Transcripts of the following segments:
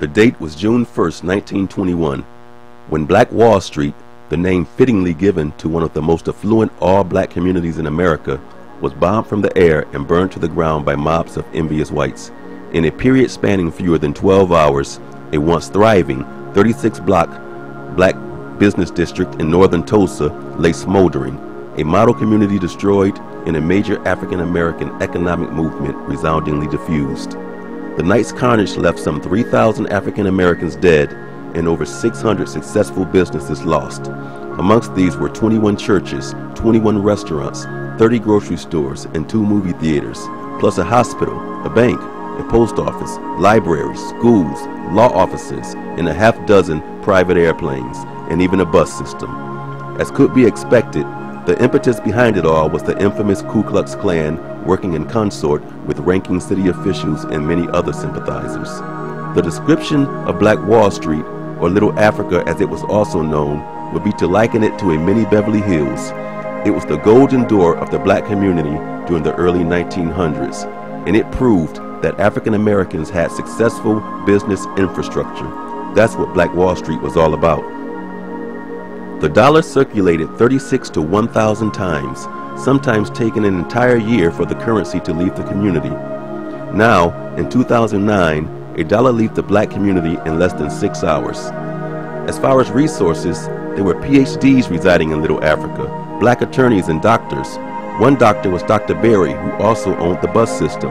The date was June 1st, 1921, when Black Wall Street, the name fittingly given to one of the most affluent all-black communities in America, was bombed from the air and burned to the ground by mobs of envious whites. In a period spanning fewer than 12 hours, a once thriving 36-block black business district in northern Tulsa lay smoldering, a model community destroyed, and a major African-American economic movement resoundingly diffused. The night's carnage left some 3,000 African Americans dead and over 600 successful businesses lost. Amongst these were 21 churches, 21 restaurants, 30 grocery stores, and 2 movie theaters, plus a hospital, a bank, a post office, libraries, schools, law offices, and a half-dozen private airplanes, and even a bus system. As could be expected, the impetus behind it all was the infamous Ku Klux Klan working in consort with ranking city officials and many other sympathizers. The description of Black Wall Street, or Little Africa as it was also known, would be to liken it to a mini Beverly Hills. It was the golden door of the black community during the early 1900s, and it proved that African Americans had successful business infrastructure. That's what Black Wall Street was all about. The dollar circulated 36 to 1,000 times, sometimes taking an entire year for the currency to leave the community. Now, in 2009, a dollar left the black community in less than 6 hours. As far as resources, there were PhDs residing in Little Africa, black attorneys and doctors. One doctor was Dr. Berry, who also owned the bus system.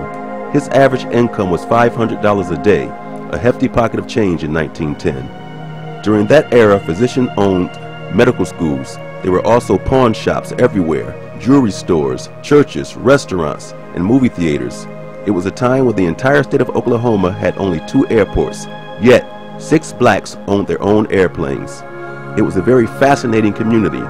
His average income was $500 a day, a hefty pocket of change in 1910. During that era, physician-owned medical schools. There were also pawn shops everywhere, jewelry stores, churches, restaurants, and movie theaters. It was a time when the entire state of Oklahoma had only 2 airports, yet 6 blacks owned their own airplanes. It was a very fascinating community.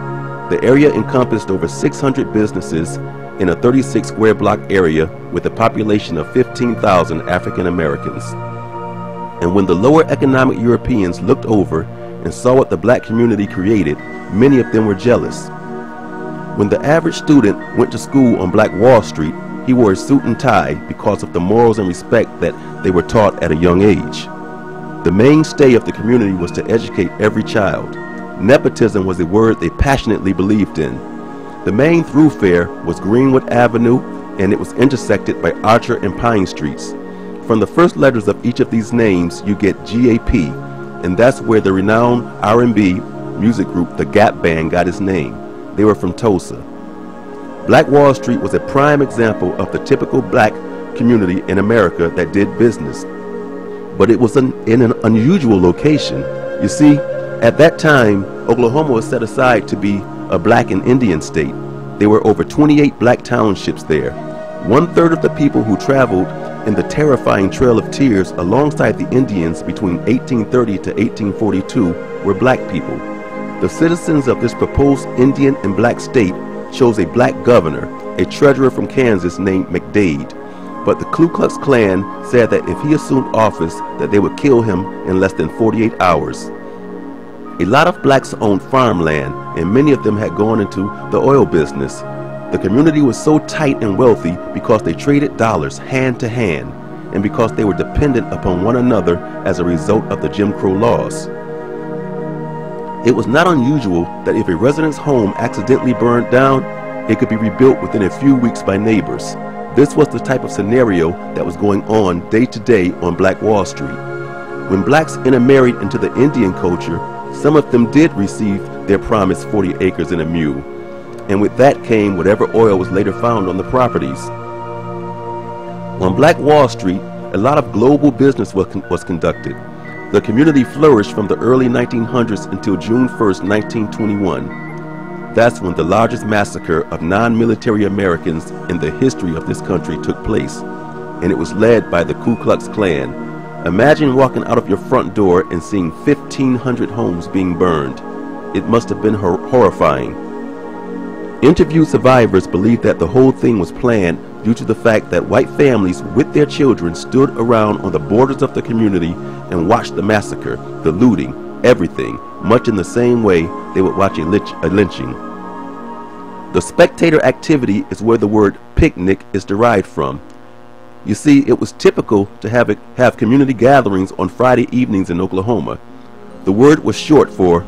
The area encompassed over 600 businesses in a 36 square block area with a population of 15,000 African Americans. And when the lower economic Europeans looked over and saw what the black community created, many of them were jealous. When the average student went to school on Black Wall Street, he wore a suit and tie because of the morals and respect that they were taught at a young age. The mainstay of the community was to educate every child. Nepotism was a word they passionately believed in. The main thoroughfare was Greenwood Avenue, and it was intersected by Archer and Pine Streets. From the first letters of each of these names, you get GAP, and that's where the renowned R&B music group The Gap Band got its name. They were from Tulsa. Black Wall Street was a prime example of the typical black community in America that did business. But it was in an unusual location. You see, at that time, Oklahoma was set aside to be a black and Indian state. There were over 28 black townships there. 1/3 of the people who traveled in the terrifying Trail of Tears alongside the Indians between 1830 to 1842 were black people. The citizens of this proposed Indian and black state chose a black governor, a treasurer from Kansas named McDade. But the Ku Klux Klan said that if he assumed office, that they would kill him in less than 48 hours. A lot of blacks owned farmland, and many of them had gone into the oil business. The community was so tight and wealthy because they traded dollars hand to hand, and because they were dependent upon one another as a result of the Jim Crow laws. It was not unusual that if a resident's home accidentally burned down, it could be rebuilt within a few weeks by neighbors. This was the type of scenario that was going on day to day on Black Wall Street. When blacks intermarried into the Indian culture, some of them did receive their promised 40 acres and a mule, and with that came whatever oil was later found on the properties. On Black Wall Street, a lot of global business was conducted. The community flourished from the early 1900s until June 1st, 1921. That's when the largest massacre of non-military Americans in the history of this country took place, and it was led by the Ku Klux Klan. Imagine walking out of your front door and seeing 1,500 homes being burned. It must have been horrifying. Interviewed survivors believe that the whole thing was planned due to the fact that white families with their children stood around on the borders of the community and watched the massacre, the looting, everything, much in the same way they would watch a lynching. The spectator activity is where the word picnic is derived from. You see, it was typical to have community gatherings on Friday evenings in Oklahoma. The word was short for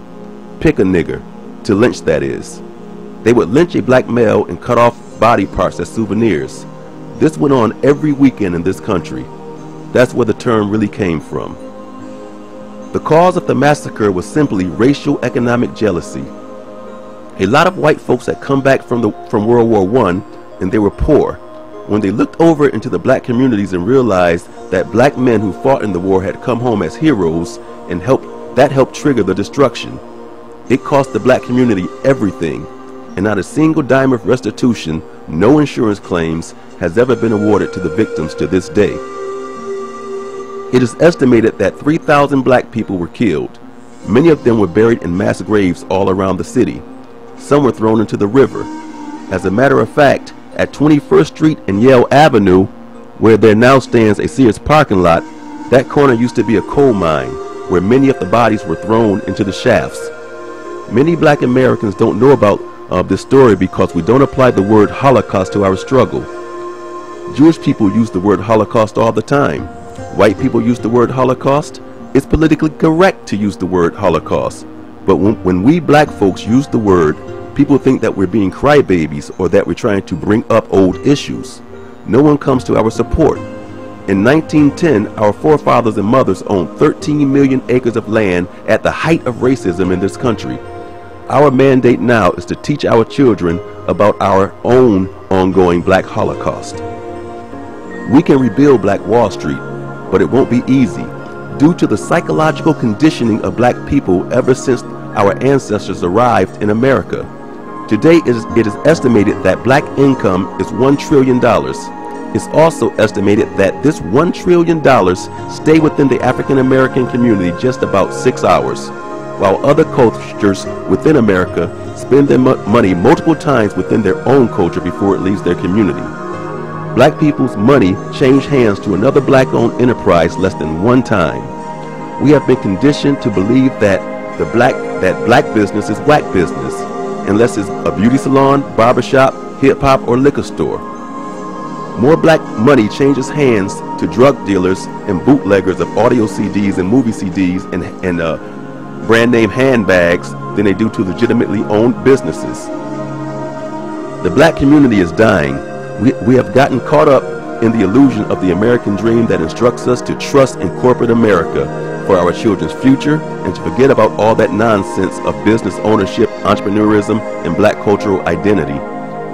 pick a nigger, to lynch that is. They would lynch a black male and cut off body parts as souvenirs. This went on every weekend in this country. That's where the term really came from. The cause of the massacre was simply racial economic jealousy. A lot of white folks had come back from World War I, and they were poor. When they looked over into the black communities and realized that black men who fought in the war had come home as heroes, and that helped trigger the destruction. It cost the black community everything, and not a single dime of restitution, no insurance claims, has ever been awarded to the victims to this day. It is estimated that 3,000 black people were killed. Many of them were buried in mass graves all around the city. Some were thrown into the river. As a matter of fact, at 21st Street and Yale Avenue, where there now stands a Sears parking lot, that corner used to be a coal mine, where many of the bodies were thrown into the shafts. Many black Americans don't know about this story because we don't apply the word Holocaust to our struggle. Jewish people use the word Holocaust all the time. White people use the word Holocaust. It's politically correct to use the word Holocaust. But when we black folks use the word, people think that we're being crybabies or that we're trying to bring up old issues. No one comes to our support. In 1910, our forefathers and mothers owned 13 million acres of land at the height of racism in this country. Our mandate now is to teach our children about our own ongoing black Holocaust. We can rebuild Black Wall Street, but it won't be easy due to the psychological conditioning of black people ever since our ancestors arrived in America. Today it is estimated that black income is $1 trillion. It's also estimated that this $1 trillion stay within the African American community just about 6 hours, while other cultures within America spend their money multiple times within their own culture before it leaves their community. Black people's money changed hands to another black-owned enterprise less than one time. We have been conditioned to believe that black business is black business, unless it's a beauty salon, barbershop, hip-hop, or liquor store. More black money changes hands to drug dealers and bootleggers of audio CDs and movie CDs and brand name handbags than they do to legitimately owned businesses. The black community is dying. We have gotten caught up in the illusion of the American dream that instructs us to trust in corporate America for our children's future and to forget about all that nonsense of business ownership, entrepreneurism, and black cultural identity.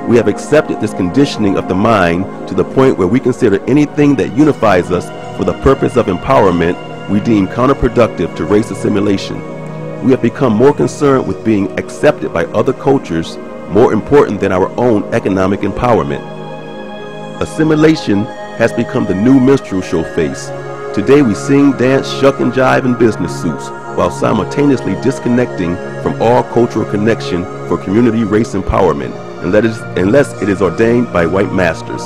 We have accepted this conditioning of the mind to the point where we consider anything that unifies us for the purpose of empowerment we deem counterproductive to race assimilation. We have become more concerned with being accepted by other cultures, more important than our own economic empowerment. Assimilation has become the new minstrel show face. Today we sing, dance, shuck and jive in business suits while simultaneously disconnecting from all cultural connection for community race empowerment unless it is ordained by white masters.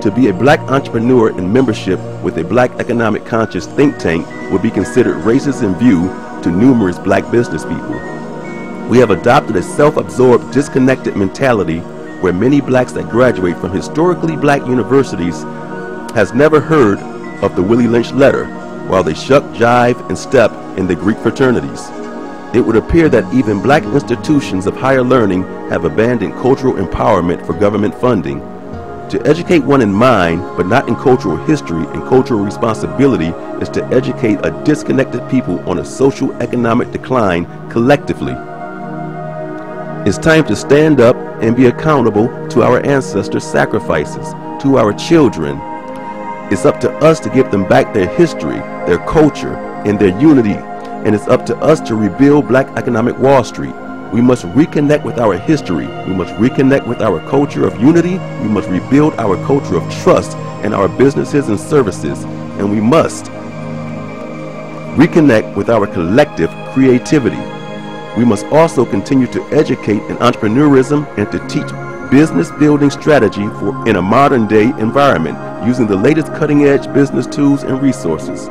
To be a black entrepreneur in membership with a black economic conscious think tank would be considered racist in view to numerous black business people. We have adopted a self-absorbed, disconnected mentality where many blacks that graduate from historically black universities has never heard of the Willie Lynch letter, while they shuck, jive, and step in the Greek fraternities. It would appear that even black institutions of higher learning have abandoned cultural empowerment for government funding. To educate one in mind, but not in cultural history and cultural responsibility, is to educate a disconnected people on a social economic decline collectively. It's time to stand up and be accountable to our ancestors' sacrifices, to our children. It's up to us to give them back their history, their culture, and their unity. And it's up to us to rebuild Black Economic Wall Street. We must reconnect with our history. We must reconnect with our culture of unity. We must rebuild our culture of trust in our businesses and services. And we must reconnect with our collective creativity. We must also continue to educate in entrepreneurism and to teach business building strategy in a modern day environment using the latest cutting edge business tools and resources.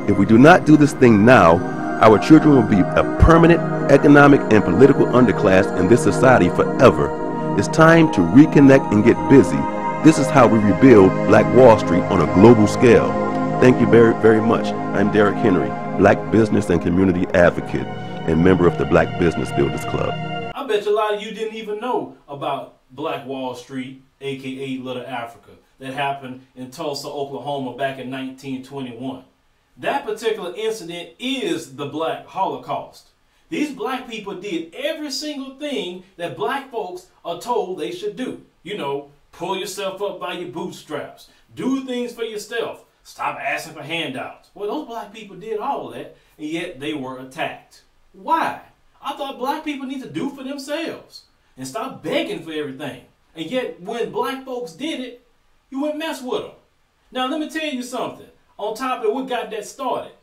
If we do not do this thing now, our children will be a permanent economic and political underclass in this society forever. It's time to reconnect and get busy. This is how we rebuild Black Wall Street on a global scale. Thank you very, very much. I'm Derek Henry, Black business and community advocate and member of the Black Business Builders Club. I bet you a lot of you didn't even know about Black Wall Street, aka Little Africa, that happened in Tulsa, Oklahoma back in 1921. That particular incident is the Black Holocaust. These black people did every single thing that black folks are told they should do. You know, pull yourself up by your bootstraps, do things for yourself, stop asking for handouts. Well, those black people did all of that, and yet they were attacked. Why? I thought black people need to do for themselves and stop begging for everything. And yet, when black folks did it, you wouldn't mess with them. Now, let me tell you something. On top of what got that started,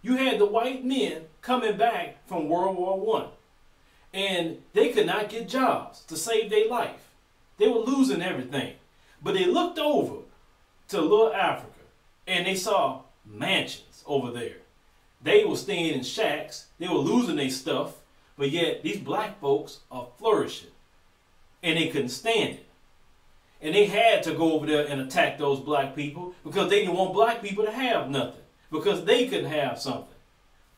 you had the white men coming back from World War I, and they could not get jobs to save their life. They were losing everything. But they looked over to Little Africa, and they saw mansions over there. They were staying in shacks. They were losing their stuff, but yet these black folks are flourishing, and they couldn't stand it. And they had to go over there and attack those black people because they didn't want black people to have nothing, because they couldn't have something.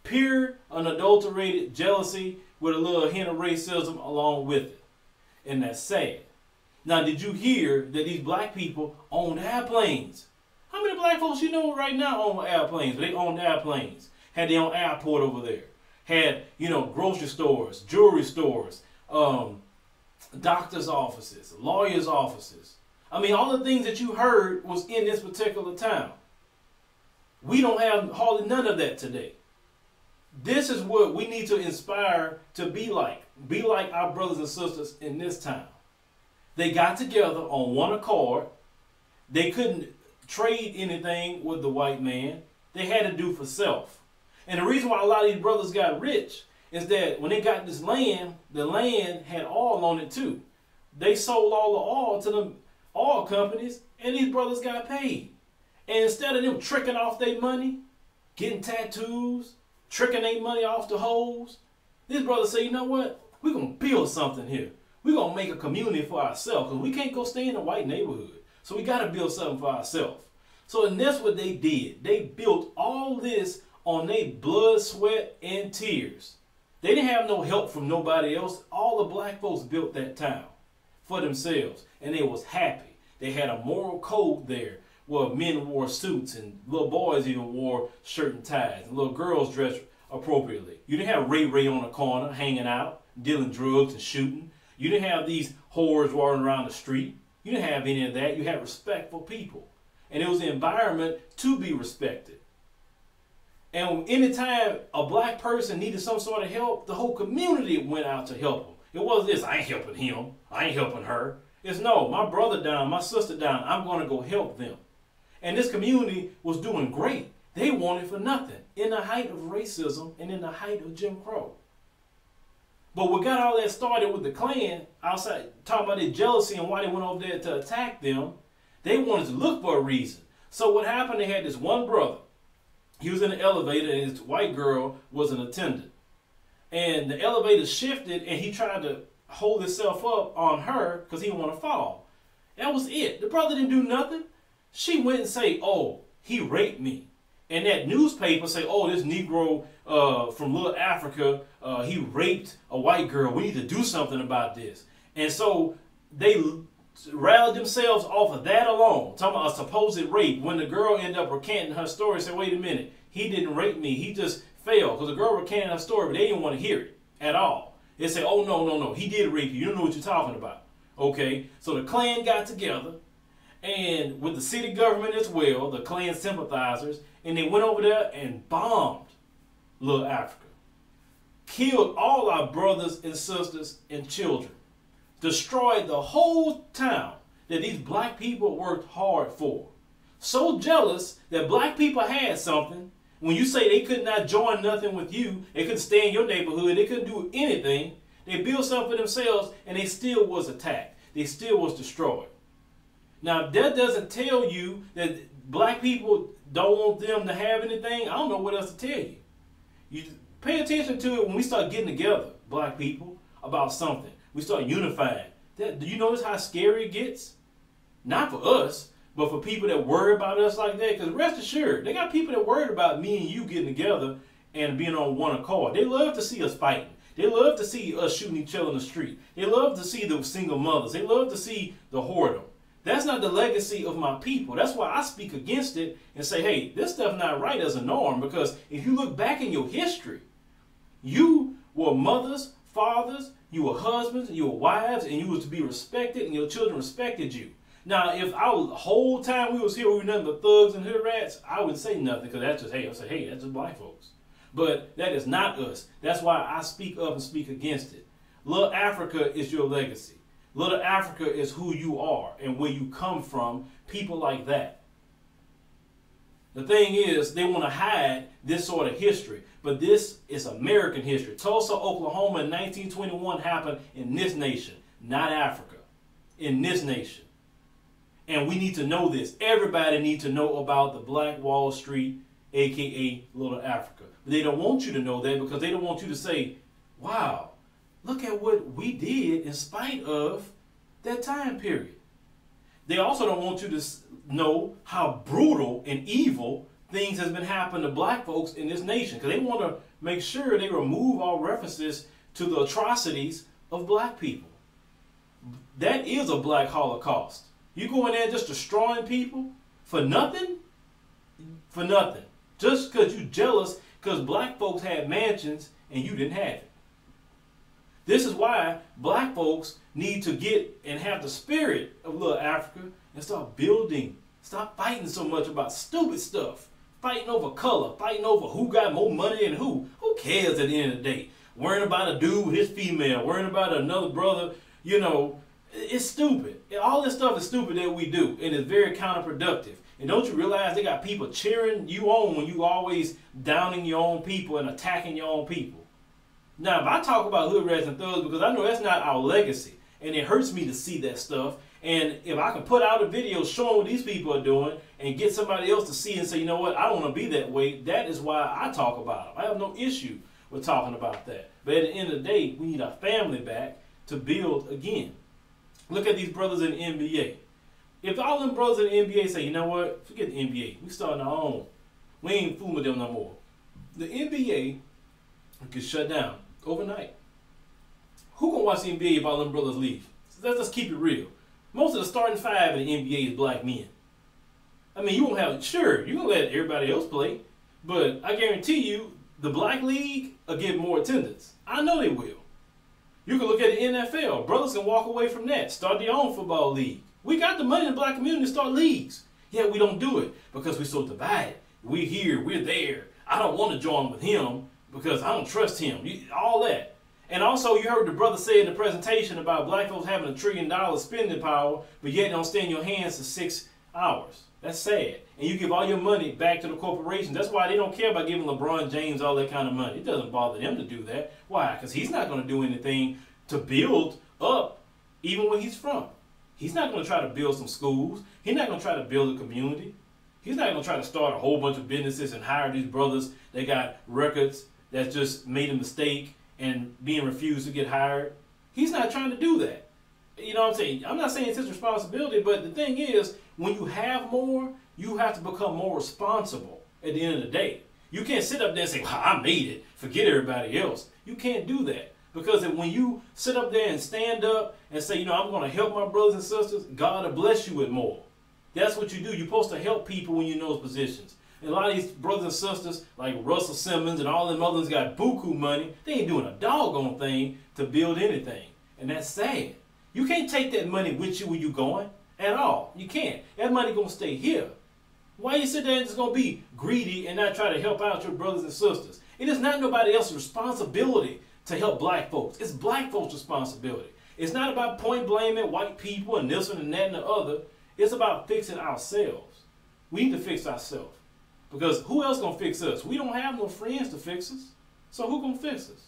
Pure, unadulterated jealousy with a little hint of racism along with it. And that's sad. Now, did you hear that these black people owned airplanes? How many black folks you know right now own airplanes? They owned airplanes. Had their own airport over there. Had, you know, grocery stores, jewelry stores, doctor's offices, lawyers' offices. I mean, all the things that you heard was in this particular town. We don't have hardly none of that today. This is what we need to inspire to be like. Be like our brothers and sisters in this town. They got together on one accord. They couldn't trade anything with the white man. They had to do for self. And the reason why a lot of these brothers got rich is that when they got this land, the land had oil on it too. They sold all the oil to the oil companies, and these brothers got paid. And instead of them tricking off their money, getting tattoos, tricking their money off the hoes, these brothers say, you know what? We're going to build something here. We're going to make a community for ourselves, because we can't go stay in a white neighborhood. So we got to build something for ourselves. So and that's what they did. They built all this on their blood, sweat, and tears. They didn't have no help from nobody else. All the black folks built that town for themselves, and they was happy. They had a moral code there where men wore suits and little boys even wore shirt and ties, and little girls dressed appropriately. You didn't have Ray Ray on the corner hanging out, dealing drugs and shooting. You didn't have these whores walking around the street. You didn't have any of that. You had respectful people. And it was the environment to be respected. And anytime a black person needed some sort of help, the whole community went out to help them. It wasn't this, I ain't helping him, I ain't helping her. It's no, my brother down, my sister down, I'm going to go help them. And this community was doing great. They wanted for nothing in the height of racism and in the height of Jim Crow. But what got all that started with the Klan, outside talking about their jealousy and why they went over there to attack them, they wanted to look for a reason. So what happened, they had this one brother. He was in the elevator and his white girl was an attendant. And the elevator shifted and he tried to hold himself up on her because he didn't want to fall. That was it. The brother didn't do nothing. She went and say, oh, he raped me. And that newspaper say, oh, this Negro from Little Africa, he raped a white girl. We need to do something about this. And so they rallied themselves off of that alone, talking about a supposed rape. When the girl ended up recanting her story, said, wait a minute, he didn't rape me. He just fell. Because the girl recanted her story, but they didn't want to hear it at all. They said, oh, no, he did rape you. You don't know what you're talking about. Okay, so the Klan got together, and with the city government as well, the Klan sympathizers, and they went over there and bombed Little Africa. Killed all our brothers and sisters and children. Destroyed the whole town that these black people worked hard for. So jealous that black people had something. When you say they could not join nothing with you, they couldn't stay in your neighborhood, they couldn't do anything. They built something for themselves and they still was attacked. They still was destroyed. Now, if that doesn't tell you that black people don't want them to have anything, I don't know what else to tell you. You pay attention to it when we start getting together, black people, about something. We start unifying. Do you notice how scary it gets? Not for us, but for people that worry about us like that. Because rest assured, they got people that worried about me and you getting together and being on one accord. They love to see us fighting. They love to see us shooting each other in the street. They love to see the single mothers. They love to see the whoredom. That's not the legacy of my people. That's why I speak against it and say, hey, this stuff not right as a norm. Because if you look back in your history, you were mothers, fathers, you were husbands, you were wives, and you was to be respected, and your children respected you. Now, if the whole time we was here, we were nothing but thugs and hood rats, I wouldn't say nothing, because that's just, hey, I say, hey, that's just black folks. But that is not us. That's why I speak up and speak against it. Little Africa is your legacy. Little Africa is who you are and where you come from, people like that. The thing is, they want to hide this sort of history, but this is American history. Tulsa, Oklahoma in 1921 happened in this nation, not Africa, in this nation. And we need to know this. Everybody needs to know about the Black Wall Street, aka Little Africa. But they don't want you to know that because they don't want you to say, wow, look at what we did in spite of that time period. They also don't want you to know how brutal and evil things has been happening to black folks in this nation, because they want to make sure they remove all references to the atrocities of black people. That is a black Holocaust. You go in there just destroying people for nothing? For nothing. Just because you're jealous because black folks had mansions and you didn't have it. This is why black folks need to get and have the spirit of Little Africa and start building. Stop fighting so much about stupid stuff. Fighting over color. Fighting over who got more money than who. Who cares at the end of the day? Worrying about a dude with his female. Worrying about another brother. You know, it's stupid. All this stuff is stupid that we do. And it's very counterproductive. And don't you realize they got people cheering you on when you always downing your own people and attacking your own people? Now, if I talk about hood rats and thugs, because I know that's not our legacy, and it hurts me to see that stuff, and if I can put out a video showing what these people are doing and get somebody else to see and say, you know what, I don't want to be that way, that is why I talk about them. I have no issue with talking about that. But at the end of the day, we need our family back to build again. Look at these brothers in the NBA. If all them brothers in the NBA say, you know what, forget the NBA, we starting our own. We ain't fooling with them no more. The NBA could shut down overnight. Who gonna watch the NBA if all them brothers leave? Let's just keep it real. Most of the starting five in the NBA is black men. I mean, you won't have, sure, you can let everybody else play, but I guarantee you, the black league will get more attendance. I know they will. You can look at the NFL. Brothers can walk away from that. Start their own football league. We got the money in the black community to start leagues. Yet we don't do it because we're so divided. We're here, we're there. I don't want to join with him because I don't trust him. All that. And also, you heard the brother say in the presentation about black folks having $1 trillion spending power, but yet don't stay in your hands for 6 hours. That's sad. And you give all your money back to the corporation. That's why they don't care about giving LeBron James all that kind of money. It doesn't bother them to do that. Why? Because he's not going to do anything to build up even where he's from. He's not going to try to build some schools. He's not going to try to build a community. He's not going to try to start a whole bunch of businesses and hire these brothers that got records that just made a mistake and being refused to get hired. He's not trying to do that. You know what I'm saying? I'm not saying it's his responsibility, but the thing is, when you have more, you have to become more responsible at the end of the day. You can't sit up there and say, well, I made it, forget everybody else. You can't do that. Because when you sit up there and stand up and say, you know, I'm going to help my brothers and sisters, God will bless you with more. That's what you do. You're supposed to help people when you're in those positions. And a lot of these brothers and sisters, like Russell Simmons and all them others got buku money, they ain't doing a doggone thing to build anything. And that's sad. You can't take that money with you when you're going at all. You can't. That money going to stay here. Why you sit there and just going to be greedy and not try to help out your brothers and sisters? It is not nobody else's responsibility to help black folks. It's black folks' responsibility. It's not about point blaming white people and this one and that and the other. It's about fixing ourselves. We need to fix ourselves. Because who else going to fix us? We don't have no friends to fix us. So who going to fix us?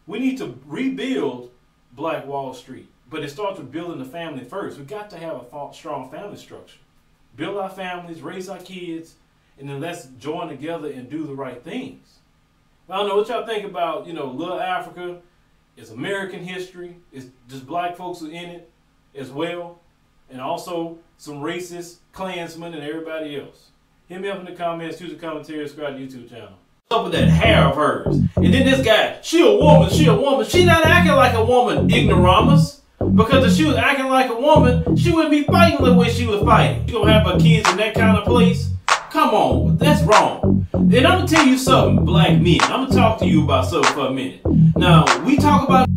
We need to rebuild Black Wall Street. But it starts with building the family first. We've got to have a strong family structure. Build our families, raise our kids, and then let's join together and do the right things. I don't know what y'all think about, you know, Little Africa. It's American history. It's just black folks are in it as well. and also some racist Klansmen and everybody else. Hit me up in the comments, choose a commentary, subscribe to the YouTube channel. Up with that hair of hers. And then this guy, she a woman, she a woman. She not acting like a woman, ignoramus. Because if she was acting like a woman, she wouldn't be fighting the way she was fighting. She gonna have her kids in that kind of place? Come on, that's wrong. Then I'm gonna tell you something, black men. I'm gonna talk to you about something for a minute. Now, we talk about